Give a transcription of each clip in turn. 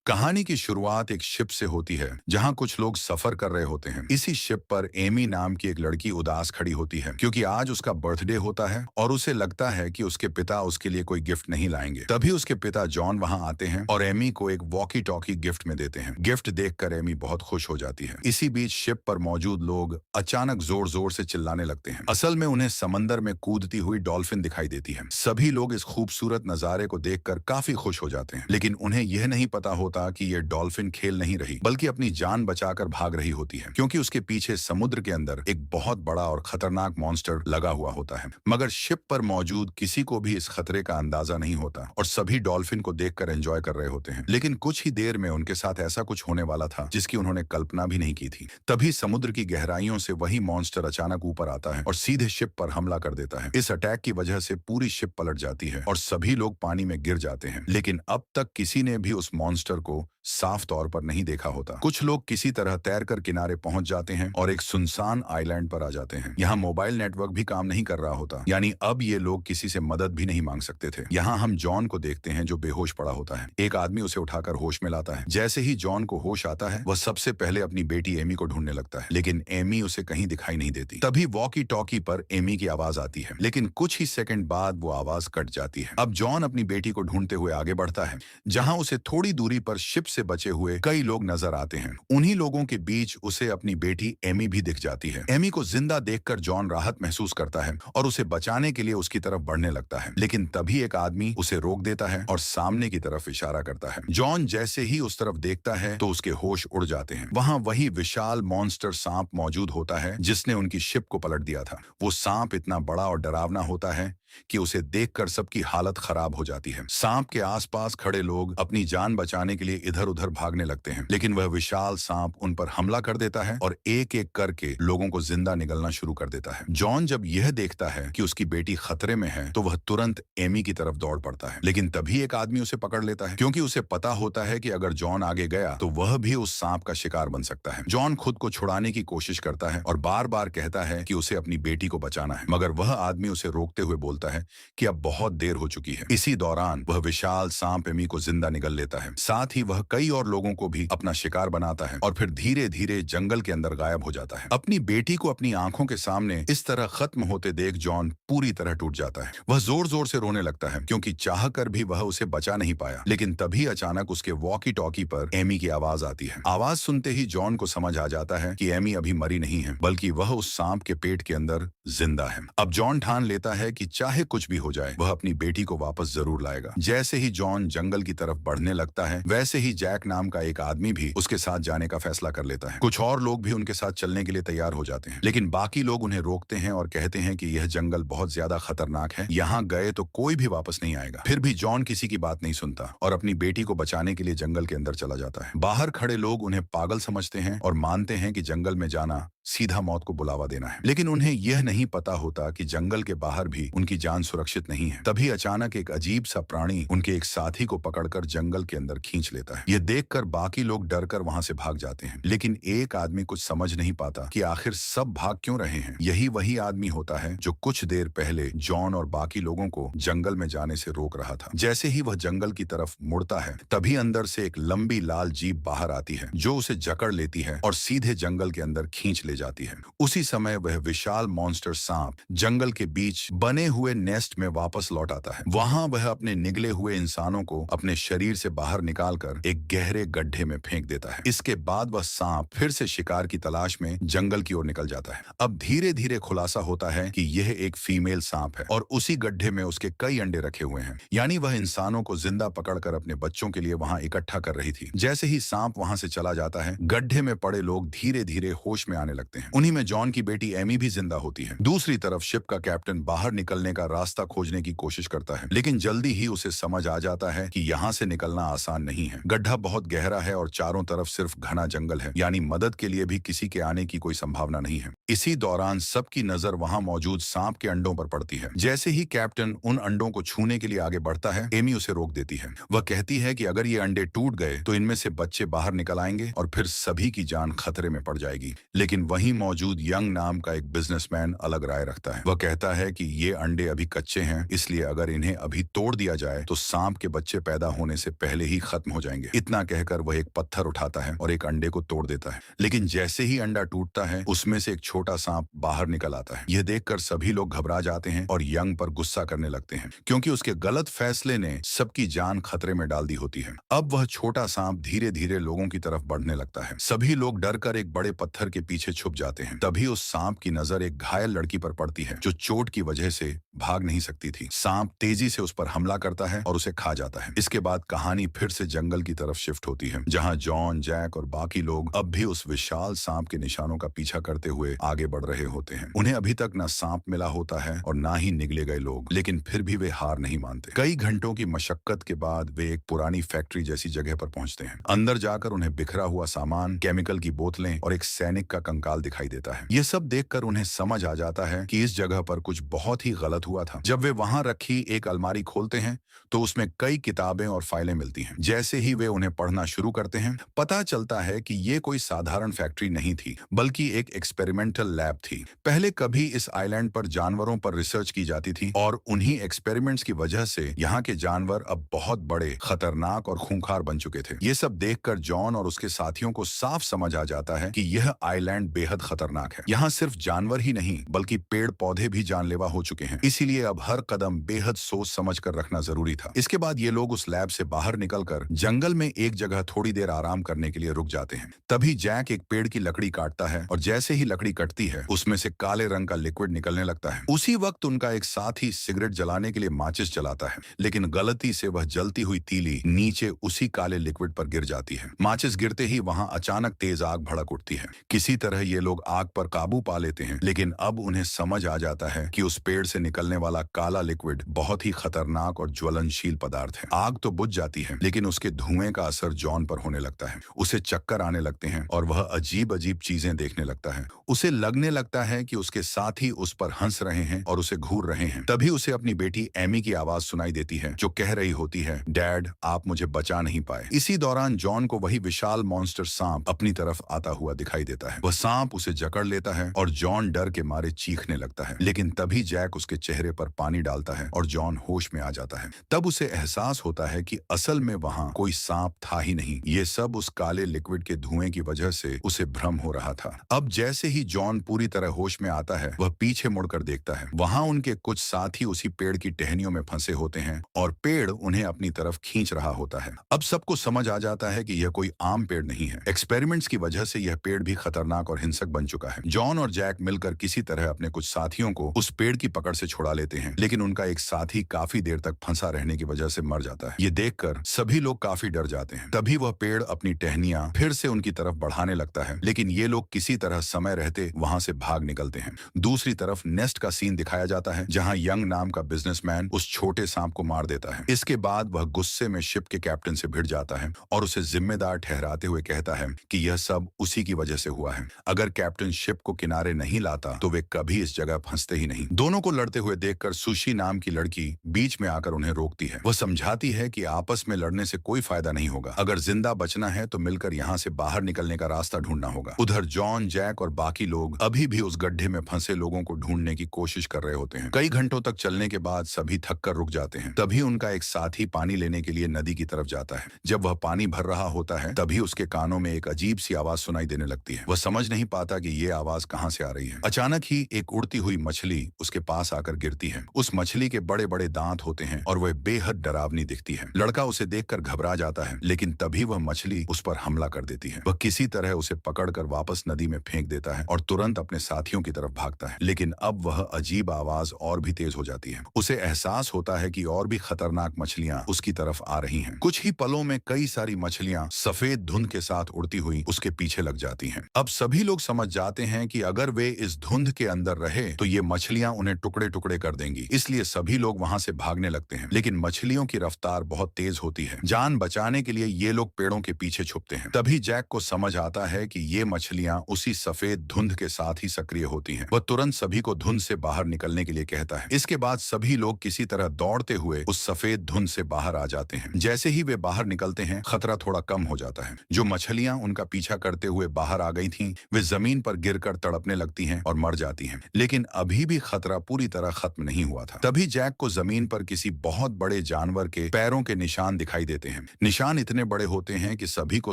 कहानी की शुरुआत एक शिप से होती है जहां कुछ लोग सफर कर रहे होते हैं। इसी शिप पर एमी नाम की एक लड़की उदास खड़ी होती है क्योंकि आज उसका बर्थडे होता है और उसे लगता है कि उसके पिता उसके लिए कोई गिफ्ट नहीं लाएंगे। तभी उसके पिता जॉन वहां आते हैं और एमी को एक वॉकी टॉकी गिफ्ट में देते हैं। गिफ्ट देखकर एमी बहुत खुश हो जाती है। इसी बीच शिप पर मौजूद लोग अचानक जोर जोर से चिल्लाने लगते हैं। असल में उन्हें समंदर में कूदती हुई डॉल्फिन दिखाई देती है। सभी लोग इस खूबसूरत नजारे को देखकर काफी खुश हो जाते हैं, लेकिन उन्हें यह नहीं पता होता कि ये डॉल्फिन खेल नहीं रही बल्कि अपनी जान बचाकर भाग रही होती है, क्योंकि उसके पीछे समुद्र के अंदर एक बहुत बड़ा और खतरनाक मॉन्स्टर लगा हुआ होता है। मगर शिप पर मौजूद किसी को भी इस खतरे का अंदाजा नहीं होता और सभी डॉल्फिन को देखकर एंजॉय कर रहे होते हैं। लेकिन कुछ ही देर में उनके साथ ऐसा कुछ होने वाला था जिसकी उन्होंने कल्पना भी नहीं की थी। तभी समुद्र की गहराइयों से वही मॉन्स्टर अचानक ऊपर आता है और सीधे शिप पर हमला कर देता है। इस अटैक की वजह से पूरी शिप पलट जाती है और सभी लोग पानी में गिर जाते हैं, लेकिन अब तक किसी ने भी उस मॉन्स्टर को साफ तौर पर नहीं देखा होता। कुछ लोग किसी तरह तैरकर किनारे पहुंच जाते हैं और एक सुनसान आइलैंड पर आ जाते हैं। यहाँ मोबाइल नेटवर्क भी काम नहीं कर रहा होता, यानी अब ये लोग किसी से मदद भी नहीं मांग सकते थे। यहाँ हम जॉन को देखते हैं जो बेहोश पड़ा होता है। एक आदमी उसे उठाकर होश में लाता है। जैसे ही जॉन को होश आता है वह सबसे पहले अपनी बेटी एमी को ढूंढने लगता है, लेकिन एमी उसे कहीं दिखाई नहीं देती। तभी वॉकी टॉकी पर एमी की आवाज आती है, लेकिन कुछ ही सेकंड बाद वो आवाज कट जाती है। अब जॉन अपनी बेटी को ढूंढते हुए आगे बढ़ता है, जहां उसे थोड़ी दूरी पर शिप से बचे हुए कई लोग नजर आते हैं। उन्हीं लोगों के बीच उसे अपनी बेटी एमी भी दिख जाती है। एमी को जिंदा देखकर जॉन राहत महसूस करता है और उसे बचाने के लिए उसकी तरफ बढ़ने लगता है, लेकिन तभी एक आदमी उसे रोक देता है और सामने की तरफ इशारा करता है। जॉन जैसे ही उस तरफ देखता है तो उसके होश उड़ जाते हैं। वहां वही विशाल मॉन्स्टर सांप मौजूद होता है जिसने उनकी शिप को पलट दिया था। वो सांप इतना बड़ा और डरावना होता है कि उसे देखकर सबकी हालत खराब हो जाती है। सांप के आसपास खड़े लोग अपनी जान बचाने के लिए इधर उधर भागने लगते हैं, लेकिन वह विशाल सांप उन पर हमला कर देता है और एक एक करके लोगों को जिंदा निगलना शुरू कर देता है। जॉन जब यह देखता है कि उसकी बेटी खतरे में है तो वह तुरंत एमी की तरफ दौड़ पड़ता है, लेकिन तभी एक आदमी उसे पकड़ लेता है, क्योंकि उसे पता होता है कि अगर जॉन आगे गया तो वह भी उस सांप का शिकार बन सकता है। जॉन खुद को छुड़ाने की कोशिश करता है और बार बार कहता है कि उसे अपनी बेटी को बचाना है, मगर वह आदमी उसे रोकते हुए बोलता है कि अब बहुत देर हो चुकी है। इसी दौरान वह विशाल सांप एमी को जिंदा निगल लेता है। साथ ही वह कई और लोगों को भी अपना शिकार बनाता है और फिर धीरे धीरे जंगल के अंदर गायब हो जाता है। अपनी बेटी को अपनी आंखों के सामने इस तरह खत्म होते देख जॉन पूरी तरह टूट जाता है। वह जोर जोर से रोने लगता है क्योंकि चाह कर भी वह उसे बचा नहीं पाया। लेकिन तभी अचानक उसके वॉकी टॉकी पर एमी की आवाज आती है। आवाज सुनते ही जॉन को समझ आ जाता है कि एमी अभी मरी नहीं है, बल्कि वह उस सांप के पेट के अंदर जिंदा है। अब जॉन ठान लेता है कि चाहे कुछ भी हो जाए वह अपनी बेटी को वापस जरूर लाएगा। जैसे ही जॉन जंगल की तरफ बढ़ने लगता है वैसे ही जैक नाम का एक आदमी भी उसके साथ जाने का फैसला कर लेता है। कुछ और लोग भी उनके साथ चलने के लिए तैयार हो जाते हैं, लेकिन बाकी लोग उन्हें रोकते हैं और कहते हैं कि यह जंगल बहुत ज्यादा खतरनाक है, यहाँ गए तो कोई भी वापस नहीं आएगा। फिर भी जॉन किसी की बात नहीं सुनता और अपनी बेटी को बचाने के लिए जंगल के अंदर चला जाता है। बाहर खड़े लोग उन्हें पागल समझते हैं और मानते हैं कि जंगल में जाना सीधा मौत को बुलावा देना है, लेकिन उन्हें यह नहीं पता होता कि जंगल के बाहर भी उनकी जान सुरक्षित नहीं है। तभी अचानक एक अजीब सा प्राणी उनके एक साथी को पकड़कर जंगल के अंदर खींच लेता है। यह देखकर बाकी लोग डरकर वहां से भाग जाते हैं, लेकिन एक आदमी कुछ समझ नहीं पाता कि आखिर सब भाग क्यों रहे हैं। यही वही आदमी होता है जो कुछ देर पहले जॉन और बाकी लोगों को जंगल में जाने से रोक रहा था। जैसे ही वह जंगल की तरफ मुड़ता है तभी अंदर से एक लंबी लाल जीप बाहर आती है जो उसे जकड़ लेती है और सीधे जंगल के अंदर खींच जाती है। उसी समय वह विशाल मॉन्स्टर सांप जंगल के बीच बने हुए नेस्ट में वापस लौट आता है। वहां वह अपने निगले हुए इंसानों को अपने शरीर से बाहर निकालकर एक गहरे गड्ढे में फेंक देता है। इसके बाद वह सांप फिर से शिकार की तलाश में जंगल की ओर निकल जाता है। अब धीरे धीरे खुलासा होता है कि यह एक फीमेल सांप है और उसी गड्ढे में उसके कई अंडे रखे हुए हैं, यानी वह इंसानों को जिंदा पकड़कर अपने बच्चों के लिए वहां इकट्ठा कर रही थी। जैसे ही सांप वहां से चला जाता है गड्ढे में पड़े लोग धीरे धीरे होश में आने लगते हैं। उन्हीं में जॉन की बेटी एमी भी जिंदा होती है। दूसरी तरफ शिप का कैप्टन बाहर निकलने का रास्ता खोजने की कोशिश करता है, लेकिन जल्दी ही उसे समझ आ जाता है कि यहाँ से निकलना आसान नहीं है। गड्ढा बहुत गहरा है और चारों तरफ सिर्फ घना जंगल है, यानी मदद के लिए भी किसी के आने की कोई संभावना नहीं है। इसी दौरान सबकी नजर वहां मौजूद सांप के अंडों पर पड़ती है। जैसे ही कैप्टन उन अंडों को छूने के लिए आगे बढ़ता है एमी उसे रोक देती है। वह कहती है कि अगर ये अंडे टूट गए तो इनमें से बच्चे बाहर निकल आएंगे और फिर सभी की जान खतरे में पड़ जाएगी। लेकिन वहीं मौजूद यंग नाम का एक बिजनेसमैन अलग राय रखता है। वह कहता है कि ये अंडे अभी कच्चे हैं, इसलिए अगर इन्हें अभी तोड़ दिया जाए तो सांप के बच्चे पैदा होने से पहले ही खत्म हो जाएंगे। इतना कहकर वह एक पत्थर उठाता है और एक अंडे को तोड़ देता है, लेकिन जैसे ही अंडा टूटता है उसमें से एक छोटा सांप बाहर निकल आता है। यह देखकर सभी लोग घबरा जाते हैं और यंग पर गुस्सा करने लगते हैं, क्योंकि उसके गलत फैसले ने सबकी जान खतरे में डाल दी होती है। अब वह छोटा सांप धीरे धीरे लोगों की तरफ बढ़ने लगता है। सभी लोग डरकर एक बड़े पत्थर के पीछे छुप जाते हैं। तभी उस सांप की नजर एक घायल लड़की पर पड़ती है, जो चोट की वजह से भाग नहीं सकती थी। सांप तेजी से उस पर हमला करता है और उसे खा जाता है। इसके बाद कहानी फिर से जंगल की तरफ शिफ्ट होती है, जहां जॉन, जैक और बाकी लोग अब भी उस विशाल सांप के निशानों का पीछा करते हुए आगे बढ़ रहे होते हैं। उन्हें अभी तक ना सांप मिला होता है और ना ही निगले गए लोग, लेकिन फिर भी वे हार नहीं मानते। कई घंटों की मशक्कत के बाद वे एक पुरानी फैक्ट्री जैसी जगह पर पहुंचते हैं। अंदर जाकर उन्हें बिखरा हुआ सामान, केमिकल की बोतलें और एक सैनिक का कंकाल दिखाई देता है। ये सब देखकर उन्हें समझ आ जाता है कि इस जगह पर कुछ बहुत ही गलत हुआ था। जब वे वहां रखी एक अलमारी खोलते हैं तो उसमें कई किताबें और फाइलें मिलती हैं। जैसे ही वे उन्हें पढ़ना शुरू करते हैं, पता चलता है कि ये कोई साधारण फैक्ट्री नहीं थी, बल्कि एक एक्सपेरिमेंटल लैब थी। पहले कभी इस आइलैंड पर जानवरों पर रिसर्च की जाती थी और उन्हीं एक्सपेरिमेंट्स की वजह से यहाँ के जानवर अब बहुत बड़े, खतरनाक और खूंखार बन चुके थे। ये सब देखकर जॉन और उसके साथियों को साफ समझ आ जाता है कि यह आइलैंड बेहद खतरनाक है। यहाँ सिर्फ जानवर ही नहीं, बल्कि पेड़ पौधे भी जानलेवा हो चुके हैं। इसीलिए अब हर कदम बेहद सोच समझ कर रखना जरूरी था। इसके बाद ये लोग उस लैब से बाहर निकलकर जंगल में एक जगह थोड़ी देर आराम करने के लिए रुक जाते हैं। तभी जैक एक पेड़ की लकड़ी काटता है और जैसे ही लकड़ी कटती है उसमें से काले रंग का लिक्विड निकलने लगता है। उसी वक्त उनका एक साथी सिगरेट जलाने के लिए माचिस जलाता है, लेकिन गलती से वह जलती हुई तीली नीचे उसी काले लिक्विड पर गिर जाती है। माचिस गिरते ही वहां अचानक तेज आग भड़क उठती है। किसी तरह ये लोग आग पर काबू पा लेते हैं, लेकिन अब उन्हें समझ आ जाता है कि उस पेड़ से निकलने वाला काला लिक्विड बहुत ही खतरनाक और ज्वलनशील पदार्थ है। आग तो बुझ जाती है, लेकिन उसके धुएं का असर जॉन पर होने लगता है। उसे चक्कर आने लगते हैं और वह अजीब अजीब चीजें देखने लगता है। उसे लगने लगता है कि उसके साथी उस पर हंस रहे हैं और उसे घूर रहे हैं। तभी उसे अपनी बेटी एमी की आवाज सुनाई देती है, जो कह रही होती है, डैड, आप मुझे बचा नहीं पाए। इसी दौरान जॉन को वही विशाल मॉन्स्टर सांप अपनी तरफ आता हुआ दिखाई देता है। वह सांप उसे जकड़ लेता है और जॉन डर के मारे चीखने लगता है, लेकिन तभी जैक उसके चेहरे पर पानी डालता है और जॉन होश में आ जाता है। तब उसे एहसास होता है कि असल में वहां कोई सांप था ही नहीं। ये सब उस काले लिक्विड के धुएं की वजह से उसे भ्रम हो रहा था। अब जैसे ही जॉन पूरी तरह होश में आता है, वह पीछे मुड़कर देखता है। वहां उनके कुछ साथी उसी पेड़ की टहनियों में फंसे होते हैं और पेड़ उन्हें अपनी तरफ खींच रहा होता है। अब सबको समझ आ जाता है कि यह कोई आम पेड़ नहीं है। एक्सपेरिमेंट्स की वजह से यह पेड़ भी खतरनाक और हिंसक बन चुका है। जॉन और जैक मिलकर किसी तरह अपने कुछ साथियों को उस पेड़ की पकड़ से छुड़ा लेते हैं, लेकिन उनका एक साथी काफी देर तक फंसा रहने की वजह से मर जाता है। ये देखकर सभी लोग काफी डर जाते हैं। तभी वह पेड़ अपनी टहनियां फिर से उनकी तरफ बढ़ाने लगता है, लेकिन ये लोग किसी तरह समय रहते वहां से भाग निकलते हैं। दूसरी तरफ नेस्ट का सीन दिखाया जाता है, जहां यंग नाम का बिजनेसमैन उस छोटे सांप को मार देता है। इसके बाद वह गुस्से में शिप के कैप्टन से भिड़ जाता है और उसे जिम्मेदार ठहराते हुए कहता है कि यह सब उसी की वजह से हुआ है। अगर कैप्टन शिप को किनारे नहीं लाता तो वे कभी इस जगह फंसते ही नहीं। दोनों को लड़ते हुए देखकर सुशी नाम की लड़की बीच में आकर उन्हें रोकती है। वह समझाती है कि आपस में लड़ने से कोई फायदा नहीं होगा। अगर जिंदा बचना है तो मिलकर यहाँ से बाहर निकलने का रास्ता ढूंढना होगा। उधर जॉन, जैक और बाकी लोग अभी भी उस गड्ढे में फंसे लोगों को ढूंढने की कोशिश कर रहे होते हैं। कई घंटों तक चलने के बाद सभी थक कर रुक जाते हैं। तभी उनका एक साथी पानी लेने के लिए नदी की तरफ जाता है। जब वह पानी भर रहा होता है, तभी उसके कानों में एक अजीब सी आवाज सुनाई देने लगती है। वह समझ नहीं पाता कि ये आवाज कहां से आ रही है। अचानक ही एक उड़ती हुई मछली उसके पास आकर गिरती है। उस मछली के बड़े बड़े दांत होते हैं और वह बेहद डरावनी दिखती है। लड़का उसे देखकर घबरा जाता है, लेकिन तभी वह मछली उस पर हमला कर देती है। वह किसी तरह उसे पकड़कर वापस नदी में फेंक देता है और तुरंत अपने साथियों की तरफ भागता है। लेकिन अब वह अजीब आवाज और भी तेज हो जाती है। उसे एहसास होता है कि और भी खतरनाक मछलियां उसकी तरफ आ रही हैं। कुछ ही पलों में कई सारी मछलियां सफेद धुंध के साथ उड़ती हुई उसके पीछे लग जाती हैं। अब सभी लोग समझ जाते हैं कि अगर वे इस धुंध के अंदर रहे तो ये मछलियां उन्हें टुकड़े टुकड़े कर देंगी। इसलिए सभी लोग वहां से भागने लगते हैं, लेकिन मछलियों की रफ्तार बहुत तेज होती है। जान बचाने के लिए ये लोग पेड़ों के पीछे छुपते हैं। तभी जैक को समझ आता है कि ये मछलियां उसी सफेद धुंध के साथ ही सक्रिय होती हैं। वह तुरंत सभी को धुंध से बाहर निकलने के लिए कहता है। इसके बाद सभी लोग किसी तरह दौड़ते हुए उस सफेद धुंध से बाहर आ जाते हैं। जैसे ही वे बाहर निकलते हैं, खतरा थोड़ा कम हो जाता है। जो मछलियां उनका पीछा करते हुए बाहर आ गई थीं, वे जमीन पर गिरकर तड़पने लगती हैं और मर जाती हैं। लेकिन अभी भी खतरा पूरी तरह खत्म नहीं हुआ था। तभी जैक को जमीन पर किसी बहुत बड़े जानवर के पैरों के निशान दिखाई देते हैं। निशान इतने बड़े होते हैं कि सभी को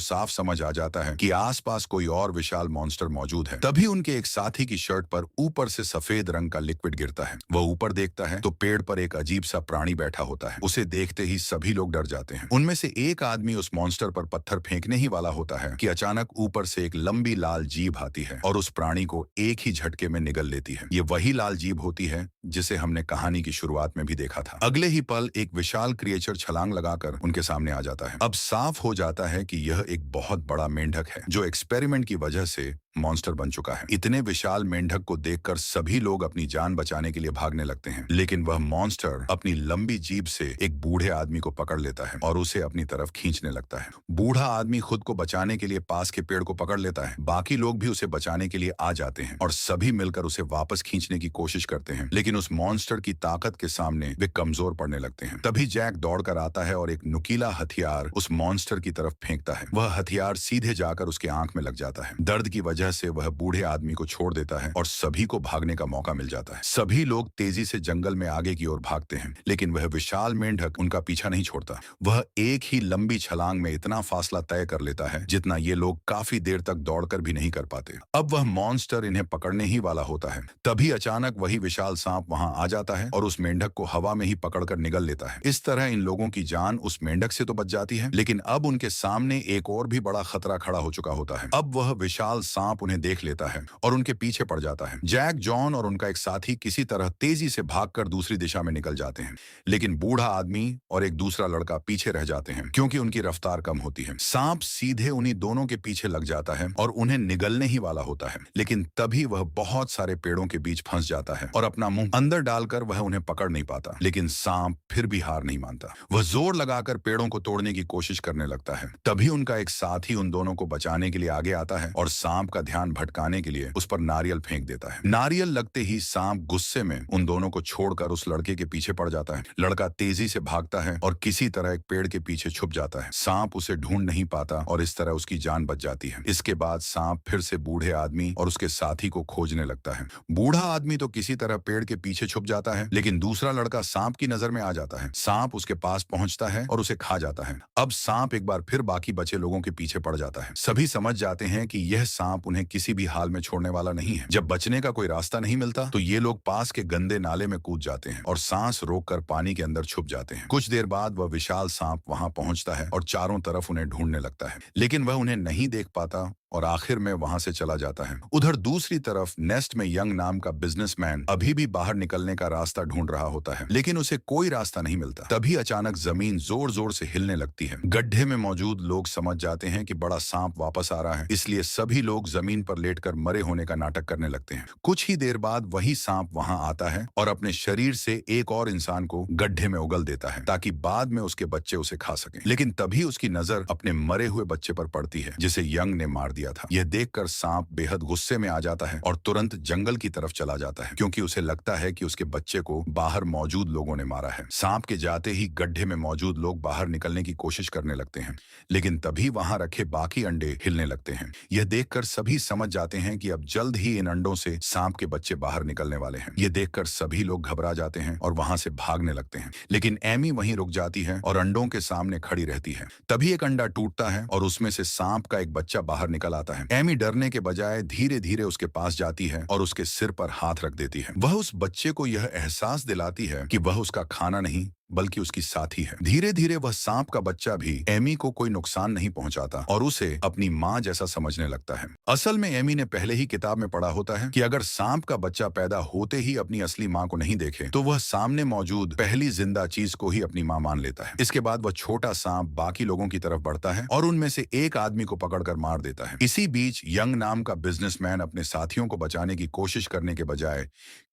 साफ समझ आ जाता है कि आसपास कोई और विशाल मॉन्स्टर मौजूद है। तभी उनके एक साथी की शर्ट पर ऊपर से सफेद रंग का लिक्विड गिरता है। वह ऊपर देखता है तो पेड़ पर एक अजीब सा प्राणी बैठा होता है। उसे देखते ही सभी लोग डर जाते हैं। उनमें से एक आदमी उस मॉन्स्टर पर पत्थर फेंकने ही वाला होता है कि अचानक ऊपर से एक लंबी लाल जीभ आती है और उस प्राणी को एक ही झटके में निगल लेती है। ये वही लाल जीभ होती है जिसे हमने कहानी की शुरुआत में भी देखा था। अगले ही पल एक विशाल क्रिएचर छलांग लगाकर उनके सामने आ जाता है। अब साफ हो जाता है कि यह एक बहुत बड़ा मेंढक है जो एक्सपेरिमेंट की वजह से मॉन्स्टर बन चुका है। इतने विशाल मेंढक को देखकर सभी लोग अपनी जान बचाने के लिए भागने लगते हैं, लेकिन वह मॉन्स्टर अपनी लंबी जीभ से एक बूढ़े आदमी को पकड़ लेता है और उसे अपनी तरफ खींचने लगता है। बूढ़ा आदमी खुद को बचाने के लिए पास के पेड़ को पकड़ लेता है। बाकी लोग भी उसे बचाने के लिए आ जाते हैं और सभी मिलकर उसे वापस खींचने की कोशिश करते हैं, लेकिन उस मॉन्स्टर की ताकत के सामने वे कमजोर पड़ने लगते हैं। तभी जैक दौड़कर आता है और एक नुकीला हथियार उस मॉन्स्टर की तरफ फेंकता है। वह हथियार सीधे जाकर उसके आंख में लग जाता है। दर्द की वजह से वह बूढ़े आदमी को छोड़ देता है और सभी को भागने का मौका मिल जाता है। सभी लोग तेजी से जंगल में आगे की ओर भागते हैं, लेकिन वह विशाल मेंढक उनका पीछा नहीं छोड़ता। वह एक ही लंबी छलांग में इतना फासला तय कर लेता है जितना ये लोग काफी देर तक दौड़कर भी नहीं कर पाते। अब वह मॉन्स्टर इन्हें पकड़ने ही वाला होता है। तभी अचानक वही विशाल सांप वहां आ जाता है और उस मेंढक को हवा में ही पकड़कर निगल लेता है। इस तरह इन लोगों की जान उस मेंढक से तो बच जाती है, लेकिन अब उनके सामने एक और भी बड़ा खतरा खड़ा हो चुका होता है। अब वह विशाल सांप उन्हें देख लेता है और उनके पीछे पड़ जाता है। जैक, जॉन और उनका एक साथी किसी तरह तेजी से भागकर दूसरी दिशा में निकल जाते हैं, लेकिन बूढ़ा आदमी और एक दूसरा लड़का पीछे रह जाते हैं क्योंकि उनकी रफ्तार कम होती है। सांप सीधे उन्हीं दोनों के पीछे लग जाता है और उन्हें निगलने ही वाला होता है, लेकिन तभी वह बहुत सारे पेड़ों के बीच फंस जाता है और अपना मुंह अंदर डालकर वह उन्हें पकड़ नहीं पाता। लेकिन सांप फिर भी हार नहीं मानता। वह जोर लगाकर पेड़ों को तोड़ने की कोशिश करने लगता है। तभी उनका एक साथी उन दोनों को बचाने के लिए आगे आता है और सांप का ध्यान भटकाने के लिए उस पर नारियल फेंक देता है। नारियल लगते ही सांप गुस्से में उन दोनों को छोड़कर उस लड़के के पीछे पड़ जाता है। लड़का तेजी से भागता है और किसी तरह एक पेड़ के पीछे छुप जाता है। सांप उसे ढूंढ नहीं पाता और इस तरह उसकी जान बच जाती है। इसके बाद सांप फिर से बूढ़े आदमी और उसके साथी को खोजने लगता है। बूढ़ा आदमी तो किसी तरह पेड़ के पीछे छुप जाता है, लेकिन दूसरा लड़का सांप की नजर में आ जाता है। सांप उसके पास पहुंचता है और उसे खा जाता है। अब सांप एक बार फिर बाकी बचे लोगों के पीछे पड़ जाता है। सभी समझ जाते हैं कि यह सांप उन्हें किसी भी हाल में छोड़ने वाला नहीं है। जब बचने का कोई रास्ता नहीं मिलता तो ये लोग पास के गंदे नाले में कूद जाते हैं और सांस रोककर पानी के अंदर छुप जाते हैं। कुछ देर बाद वह विशाल सांप वहां पहुंचता है और चारों तरफ उन्हें ढूंढने लगता है, लेकिन वह उन्हें नहीं देख पाता और आखिर में वहां से चला जाता है। उधर दूसरी तरफ नेस्ट में यंग नाम का बिजनेसमैन अभी भी बाहर निकलने का रास्ता ढूंढ रहा होता है, लेकिन उसे कोई रास्ता नहीं मिलता। तभी अचानक जमीन जोर जोर से हिलने लगती है। गड्ढे में मौजूद लोग समझ जाते हैं कि बड़ा सांप वापस आ रहा है, इसलिए सभी लोग जमीन पर लेटकर मरे होने का नाटक करने लगते हैं। कुछ ही देर बाद वही सांप वहां आता है और अपने शरीर से एक और इंसान को गड्ढे में उगल देता है ताकि बाद में उसके बच्चे उसे खा सकें। लेकिन तभी उसकी नजर अपने मरे हुए बच्चे पर पड़ती है जिसे यंग ने मार दिया था। यह देखकर सांप बेहद गुस्से में आ जाता है और तुरंत जंगल की तरफ चला जाता है क्योंकि उसे लगता है कि उसके बच्चे को बाहर मौजूद लोगों ने मारा है। सांप के जाते ही गड्ढे में मौजूद लोग बाहर निकलने की कोशिश करने लगते हैं, लेकिन तभी वहां रखे बाकी अंडे हिलने लगते हैं। यह देखकर सभी समझ जाते हैं कि अब जल्द ही इन अंडों से सांप के बच्चे बाहर निकलने वाले हैं। यह देखकर सभी लोग घबरा जाते हैं और वहां से भागने लगते हैं, लेकिन एमी वहीं रुक जाती है और अंडों के सामने खड़ी रहती है। तभी एक अंडा टूटता है और उसमें से सांप का एक बच्चा बाहर निकल आता है। एमी डरने के बजाय धीरे धीरे उसके पास जाती है और उसके सिर पर हाथ रख देती है। वह उस बच्चे को यह एहसास दिलाती है कि वह उसका खाना नहीं बल्कि उसकी साथी है। धीरे धीरे वह सांप का बच्चा भी एमी को कोई नुकसान नहीं पहुंचाता और उसे अपनी माँ जैसा समझने लगता है। असल में एमी ने पहले ही किताब में पढ़ा होता है कि अगर सांप का बच्चा पैदा होते ही अपनी असली माँ को नहीं देखे तो वह सामने मौजूद पहली जिंदा चीज को ही अपनी माँ मान लेता है। इसके बाद वह छोटा सांप बाकी लोगों की तरफ बढ़ता है और उनमें से एक आदमी को पकड़कर मार देता है। इसी बीच यंग नाम का बिजनेसमैन अपने साथियों को बचाने की कोशिश करने के बजाय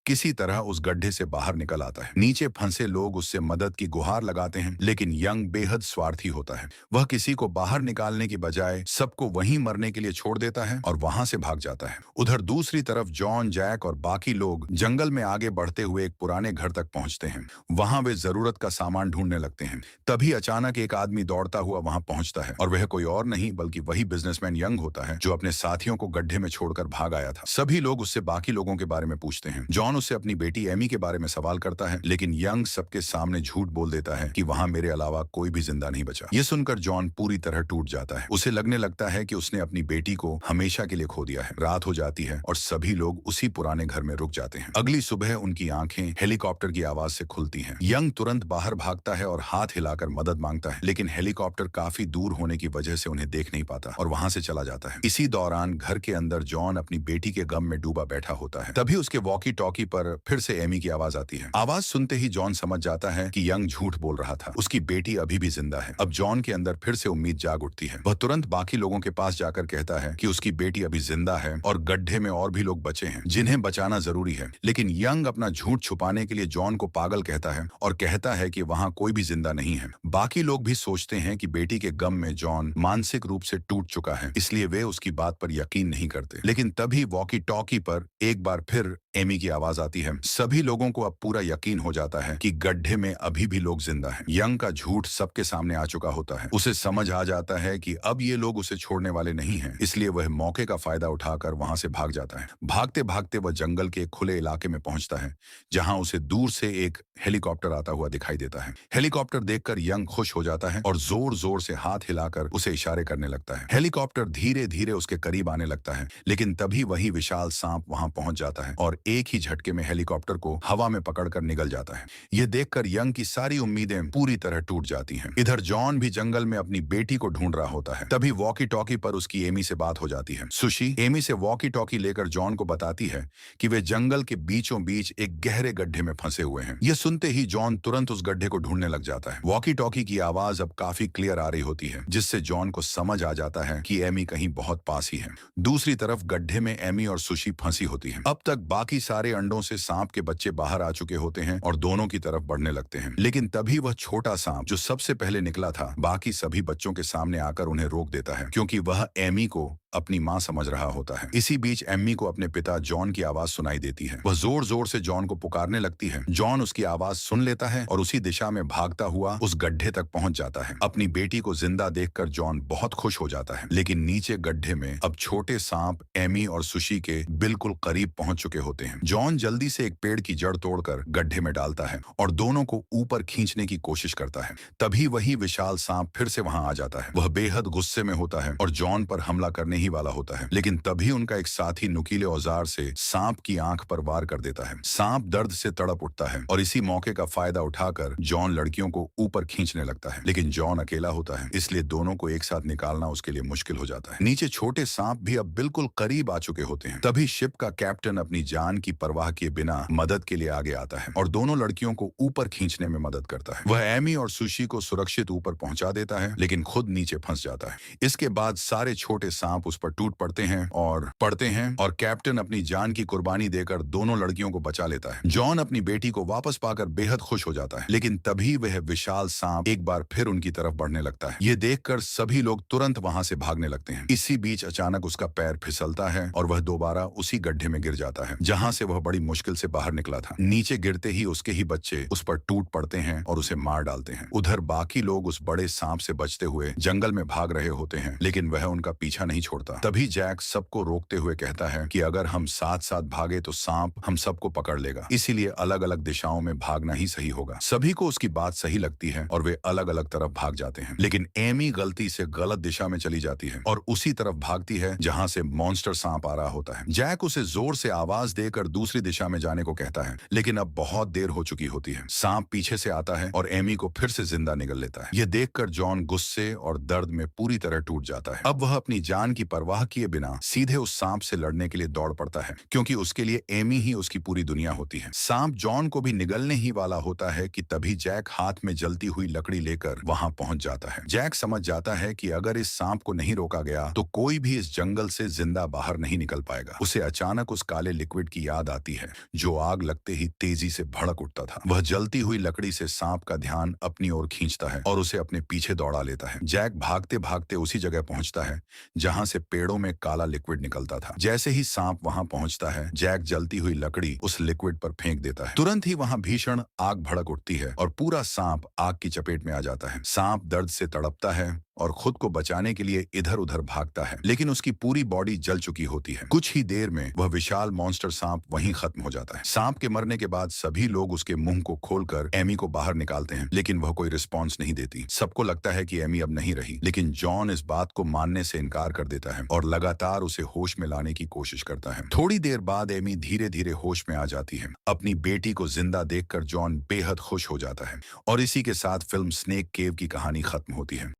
किसी तरह उस गड्ढे से बाहर निकल आता है। नीचे फंसे लोग उससे मदद की गुहार लगाते हैं, लेकिन यंग बेहद स्वार्थी होता है। वह किसी को बाहर निकालने की बजाय सबको वहीं मरने के लिए छोड़ देता है और वहां से भाग जाता है। उधर दूसरी तरफ जॉन, जैक और बाकी लोग जंगल में आगे बढ़ते हुए एक पुराने घर तक पहुंचते हैं। वहां वे जरूरत का सामान ढूंढने लगते हैं। तभी अचानक एक आदमी दौड़ता हुआ वहां पहुंचता है और वह कोई और नहीं बल्कि वही बिजनेसमैन यंग होता है जो अपने साथियों को गड्ढे में छोड़कर भाग आया था। सभी लोग उससे बाकी लोगों के बारे में पूछते हैं। जॉन उससे अपनी बेटी एमी के बारे में सवाल करता है, लेकिन यंग सबके सामने झूठ बोल देता है कि वहां मेरे अलावा कोई भी जिंदा नहीं बचा। ये सुनकर जॉन पूरी तरह टूट जाता है। उसे लगने लगता है कि उसने अपनी बेटी को हमेशा के लिए खो दिया है। रात हो जाती है और सभी लोग उसी पुराने घर में रुक जाते हैं। अगली सुबह उनकी आंखें हेलीकॉप्टर की आवाज से खुलती हैं। यंग तुरंत बाहर भागता है और हाथ हिलाकर मदद मांगता है, लेकिन हेलीकॉप्टर काफी दूर होने की वजह से उन्हें देख नहीं पाता और वहां से चला जाता है। इसी दौरान घर के अंदर जॉन अपनी बेटी के गम में डूबा बैठा होता है। तभी उसके वॉकी टॉकी पर फिर से एमी की आवाज आती है। आवाज सुनते ही जॉन समझ जाता है कि यंग झूठ बोल रहा था। उसकी बेटी अभी भी जिंदा है। अब जॉन के अंदर फिर से उम्मीद जाग उठती है। वह तुरंत बाकी लोगों के पास जाकर कहता है कि उसकी बेटी अभी जिंदा है और गड्ढे में और भी लोग बचे हैं जिन्हें बचाना जरूरी है। लेकिन यंग अपना झूठ छुपाने के लिए जॉन को पागल कहता है और कहता है कि वहां कोई भी जिंदा नहीं है। बाकी लोग भी सोचते हैं कि बेटी के गम में जॉन मानसिक रूप से टूट चुका है, इसलिए वे उसकी बात पर यकीन नहीं करते। लेकिन तभी वॉकी टॉकी पर एक बार फिर एमी की आवाज आती है। सभी लोगों को अब पूरा यकीन हो जाता है कि गड्ढे में अभी भी लोग जिंदा हैं। यंग का झूठ सबके सामने आ चुका होता है। उसे समझ आ जाता है कि अब ये लोग उसे छोड़ने वाले नहीं हैं, इसलिए वह मौके का फायदा उठाकर वहां से भाग जाता है। भागते भागते वह जंगल के एक खुले इलाके में पहुंचता है, जहां उसे दूर से एक हेलीकॉप्टर आता हुआ दिखाई देता है। हेलीकॉप्टर देखकर यंग खुश हो जाता है और जोर जोर से हाथ हिलाकर उसे इशारे करने लगता है। हेलीकॉप्टर धीरे धीरे उसके करीब आने लगता है, लेकिन तभी वही विशाल सांप वहां पहुंच जाता है और एक ही झटके में हेलीकॉप्टर को हवा में पकड़कर निगल जाता है। यह देखकर यंग की सारी उम्मीदें पूरी तरह टूट जाती हैं। इधर जॉन भी जंगल में अपनी बेटी को ढूंढ रहा होता है। तभी वॉकी टॉकी पर उसकी एमी से बात हो जाती है। सुशी एमी से वॉकी टॉकी लेकर जॉन को बताती है कि वे जंगल के बीचों बीच एक गहरे गड्ढे में फंसे हुए हैं। यह सुनते ही जॉन तुरंत उस गड्ढे को ढूंढने लग जाता है। वॉकी टॉकी की आवाज अब काफी क्लियर आ रही होती है, जिससे जॉन को समझ आ जाता है कि एमी कहीं बहुत पास ही है। दूसरी तरफ गड्ढे में एमी और सुशी फंसी होती है। अब तक बाकी सारे अंडों से सांप के बच्चे बाहर आ चुके होते हैं और दोनों की तरफ बढ़ने लगते हैं। लेकिन तभी वह छोटा सांप जो सबसे पहले निकला था, बाकी सभी बच्चों के सामने आकर उन्हें रोक देता है, क्योंकि वह एमी को अपनी मां समझ रहा होता है। इसी बीच एम्मी को अपने पिता जॉन की आवाज सुनाई देती है। वह जोर जोर से जॉन को पुकारने लगती है। जॉन उसकी आवाज सुन लेता है और उसी दिशा में भागता हुआ उस गड्ढे तक पहुंच जाता है। अपनी बेटी को जिंदा देखकर जॉन बहुत खुश हो जाता है, लेकिन नीचे गड्ढे में अब छोटे सांप एमी और सुशी के बिल्कुल करीब पहुंच चुके होते हैं। जॉन जल्दी से एक पेड़ की जड़ तोड़कर गड्ढे में डालता है और दोनों को ऊपर खींचने की कोशिश करता है। तभी वही विशाल सांप फिर से वहां आ जाता है। वह बेहद गुस्से में होता है और जॉन पर हमला करने ही वाला होता है, लेकिन तभी उनका एक साथी नुकीले औजार से सांप की आंख पर वार कर देता है। सांप दर्द से तड़प उठता है और इसी मौके का फायदा उठाकर जॉन लड़कियों को ऊपर खींचने लगता है, लेकिन जॉन अकेला होता है, इसलिए दोनों को एक साथ निकालना उसके लिए मुश्किल हो जाता है। नीचे छोटे सांप भी अब बिल्कुल करीब आ चुके होते हैं। तभी शिप का कैप्टन अपनी जान की परवाह किए बिना मदद के लिए आगे आता है और दोनों लड़कियों को ऊपर खींचने में मदद करता है। वह एमी और सुशी को सुरक्षित ऊपर पहुंचा देता है, लेकिन खुद नीचे फंस जाता है। इसके बाद सारे छोटे सांप उस पर टूट पड़ते हैं और कैप्टन अपनी जान की कुर्बानी देकर दोनों लड़कियों को बचा लेता है। जॉन अपनी बेटी को वापस पाकर बेहद खुश हो जाता है, लेकिन तभी वह विशाल सांप एक बार फिर उनकी तरफ बढ़ने लगता है। ये देखकर सभी लोग तुरंत वहां से भागने लगते हैं। इसी बीच अचानक उसका पैर फिसलता है और वह दोबारा उसी गड्ढे में गिर जाता है, जहां से वह बड़ी मुश्किल से बाहर निकला था। नीचे गिरते ही उसके ही बच्चे उस पर टूट पड़ते हैं और उसे मार डालते हैं। उधर बाकी लोग उस बड़े सांप से बचते हुए जंगल में भाग रहे होते हैं, लेकिन वह उनका पीछा नहीं छोड़ता। तभी जैक सबको रोकते हुए कहता है कि अगर हम साथ साथ भागे तो सांप हम सबको पकड़ लेगा, इसीलिए अलग अलग दिशाओं में भागना ही सही होगा। सभी को उसकी बात सही लगती है और वे अलग अलग तरफ भाग जाते हैं, लेकिन एमी गलती से गलत दिशा में चली जाती है और उसी तरफ भागती है जहां से मॉन्स्टर सांप आ रहा होता है। जैक उसे जोर से आवाज देकर दूसरी दिशा में जाने को कहता है, लेकिन अब बहुत देर हो चुकी होती है। सांप पीछे से आता है और एमी को फिर से जिंदा निगल लेता है। यह देखकर जॉन गुस्से और दर्द में पूरी तरह टूट जाता है। अब वह अपनी जान की परवाह किए बिना सीधे उस सांप से लड़ने के लिए दौड़ पड़ता है, क्योंकि उसके लिए एमी ही उसकी पूरी दुनिया होती है। सांप जॉन को भी निगलने ही वाला होता है कि तभी जैक हाथ में जलती हुई लकड़ी लेकर वहां पहुंच जाता है। जैक समझ जाता है कि अगर इस सांप को नहीं रोका गया तो कोई भी इस जंगल से जिंदा बाहर नहीं निकल पाएगा। उसे अचानक उस काले लिक्विड की याद आती है जो आग लगते ही तेजी से भड़क उठता था। वह जलती हुई लकड़ी से सांप का ध्यान अपनी ओर खींचता है और उसे अपने पीछे दौड़ा लेता है। जैक भागते भागते उसी जगह पहुंचता है जहां से पेड़ों में काला लिक्विड निकलता था। जैसे ही सांप वहां पहुंचता है, जैक जलती हुई लकड़ी उस लिक्विड पर फेंक देता है। तुरंत ही वहां भीषण आग भड़क उठती है और पूरा सांप आग की चपेट में आ जाता है। सांप दर्द से तड़पता है और खुद को बचाने के लिए इधर उधर भागता है, लेकिन उसकी पूरी बॉडी जल चुकी होती है। कुछ ही देर में वह विशाल मॉन्स्टर सांप वहीं खत्म हो जाता है। सांप के मरने के बाद सभी लोग उसके मुंह को खोलकर एमी को बाहर निकालते हैं, लेकिन वह कोई रिस्पॉन्स नहीं देती। सबको लगता है कि एमी अब नहीं रही, लेकिन जॉन इस बात को मानने से इनकार कर देता है और लगातार उसे होश में लाने की कोशिश करता है। थोड़ी देर बाद एमी धीरे धीरे होश में आ जाती है। अपनी बेटी को जिंदा देखकर जॉन बेहद खुश हो जाता है और इसी के साथ फिल्म स्नेक केव की कहानी खत्म होती है।